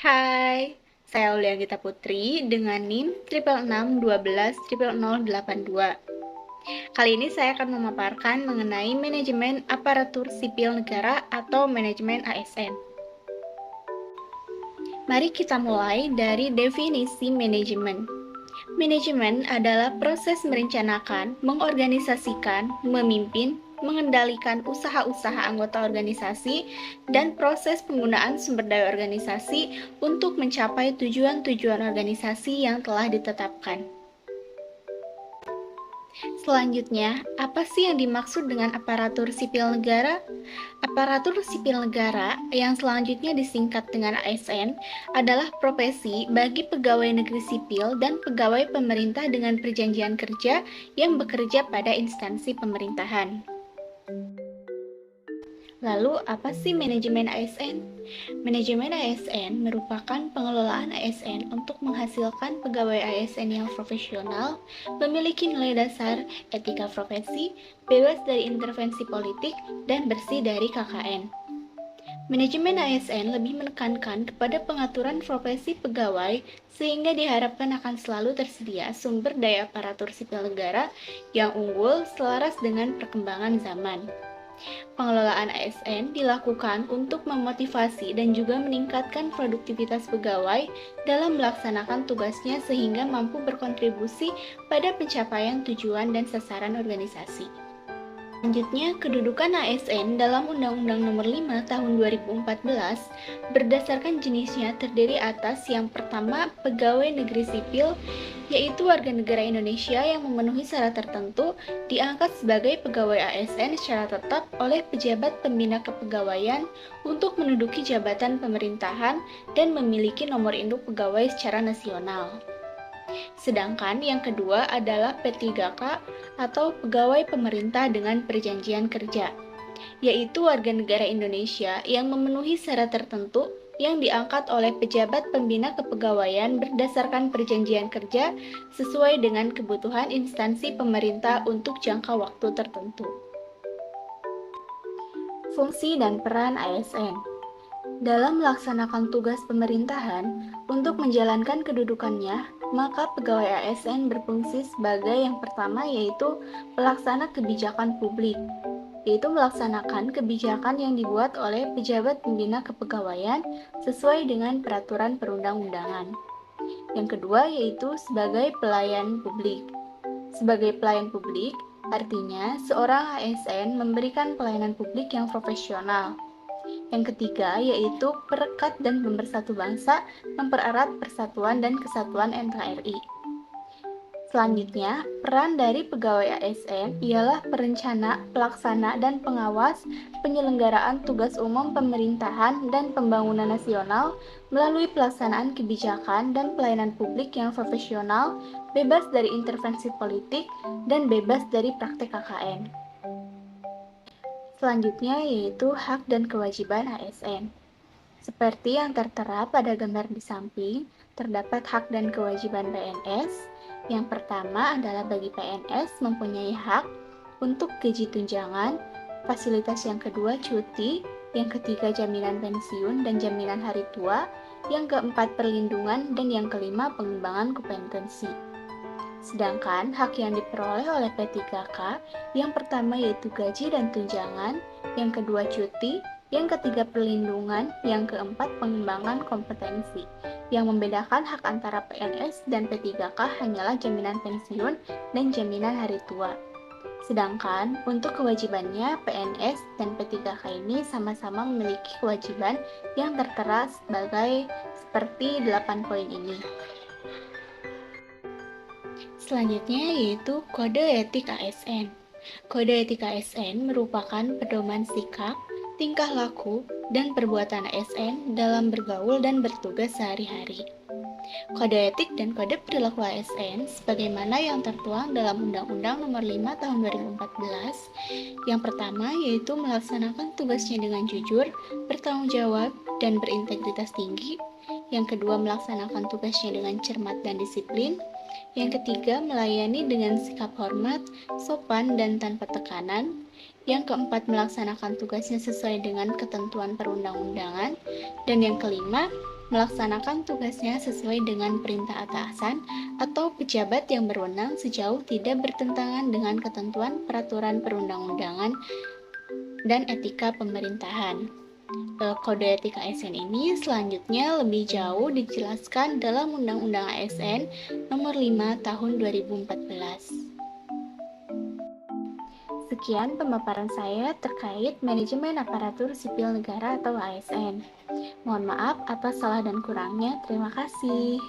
Hai, saya Aulia Gita Putri dengan NIM 666120082. Kali ini saya akan memaparkan mengenai manajemen aparatur sipil negara atau manajemen ASN. Mari kita mulai dari definisi manajemen. Manajemen adalah proses merencanakan, mengorganisasikan, memimpin, mengendalikan usaha-usaha anggota organisasi, dan proses penggunaan sumber daya organisasi untuk mencapai tujuan-tujuan organisasi yang telah ditetapkan. Selanjutnya, apa sih yang dimaksud dengan aparatur sipil negara? Aparatur sipil negara yang selanjutnya disingkat dengan ASN adalah profesi bagi pegawai negeri sipil dan pegawai pemerintah dengan perjanjian kerja yang bekerja pada instansi pemerintahan. Lalu, apa sih manajemen ASN? Manajemen ASN merupakan pengelolaan ASN untuk menghasilkan pegawai ASN yang profesional, memiliki nilai dasar etika profesi, bebas dari intervensi politik, dan bersih dari KKN. Manajemen ASN lebih menekankan kepada pengaturan profesi pegawai sehingga diharapkan akan selalu tersedia sumber daya aparatur sipil negara yang unggul selaras dengan perkembangan zaman. Pengelolaan ASN dilakukan untuk memotivasi dan juga meningkatkan produktivitas pegawai dalam melaksanakan tugasnya sehingga mampu berkontribusi pada pencapaian tujuan dan sasaran organisasi. Selanjutnya, kedudukan ASN dalam Undang-Undang Nomor 5 Tahun 2014 berdasarkan jenisnya terdiri atas yang pertama, pegawai negeri sipil, yaitu warga negara Indonesia yang memenuhi syarat tertentu diangkat sebagai pegawai ASN secara tetap oleh pejabat pembina kepegawaian untuk menduduki jabatan pemerintahan dan memiliki nomor induk pegawai secara nasional. Sedangkan yang kedua adalah P3K atau pegawai pemerintah dengan perjanjian kerja, yaitu warga negara Indonesia yang memenuhi syarat tertentu yang diangkat oleh pejabat pembina kepegawaian berdasarkan perjanjian kerja sesuai dengan kebutuhan instansi pemerintah untuk jangka waktu tertentu. Fungsi dan peran ASN dalam melaksanakan tugas pemerintahan untuk menjalankan kedudukannya, maka pegawai ASN berfungsi sebagai yang pertama yaitu pelaksana kebijakan publik, yaitu melaksanakan kebijakan yang dibuat oleh pejabat pembina kepegawaian sesuai dengan peraturan perundang-undangan. Yang kedua yaitu sebagai pelayan publik. Sebagai pelayan publik, artinya seorang ASN memberikan pelayanan publik yang profesional. Yang ketiga yaitu perekat dan pemersatu bangsa, mempererat persatuan dan kesatuan NKRI. Selanjutnya, peran dari pegawai ASN ialah perencana, pelaksana, dan pengawas penyelenggaraan tugas umum pemerintahan dan pembangunan nasional melalui pelaksanaan kebijakan dan pelayanan publik yang profesional, bebas dari intervensi politik, dan bebas dari praktek KKN. Selanjutnya yaitu hak dan kewajiban ASN. Seperti yang tertera pada gambar di samping, terdapat hak dan kewajiban PNS. Yang pertama adalah bagi PNS mempunyai hak untuk gaji tunjangan, fasilitas yang kedua cuti, yang ketiga jaminan pensiun dan jaminan hari tua, yang keempat perlindungan, dan yang kelima pengembangan kompetensi. Sedangkan hak yang diperoleh oleh P3K yang pertama yaitu gaji dan tunjangan, yang kedua cuti, yang ketiga perlindungan, yang keempat pengembangan kompetensi. Yang membedakan hak antara PNS dan P3K hanyalah jaminan pensiun dan jaminan hari tua. Sedangkan untuk kewajibannya PNS dan P3K ini sama-sama memiliki kewajiban yang tertera seperti 8 poin ini. Selanjutnya yaitu Kode Etik ASN. Kode Etik ASN merupakan pedoman sikap, tingkah laku, dan perbuatan ASN dalam bergaul dan bertugas sehari-hari. Kode etik dan kode perilaku ASN sebagaimana yang tertuang dalam Undang-Undang Nomor 5 Tahun 2014. Yang pertama yaitu melaksanakan tugasnya dengan jujur, bertanggung jawab, dan berintegritas tinggi. Yang kedua melaksanakan tugasnya dengan cermat dan disiplin. Yang ketiga, melayani dengan sikap hormat, sopan, dan tanpa tekanan. Yang keempat, melaksanakan tugasnya sesuai dengan ketentuan perundang-undangan. Dan yang kelima, melaksanakan tugasnya sesuai dengan perintah atasan atau pejabat yang berwenang sejauh tidak bertentangan dengan ketentuan peraturan perundang-undangan dan etika pemerintahan. Kode etik ASN ini selanjutnya lebih jauh dijelaskan dalam Undang-Undang ASN Nomor 5 Tahun 2014. Sekian pemaparan saya terkait manajemen aparatur sipil negara atau ASN. Mohon maaf atas salah dan kurangnya. Terima kasih.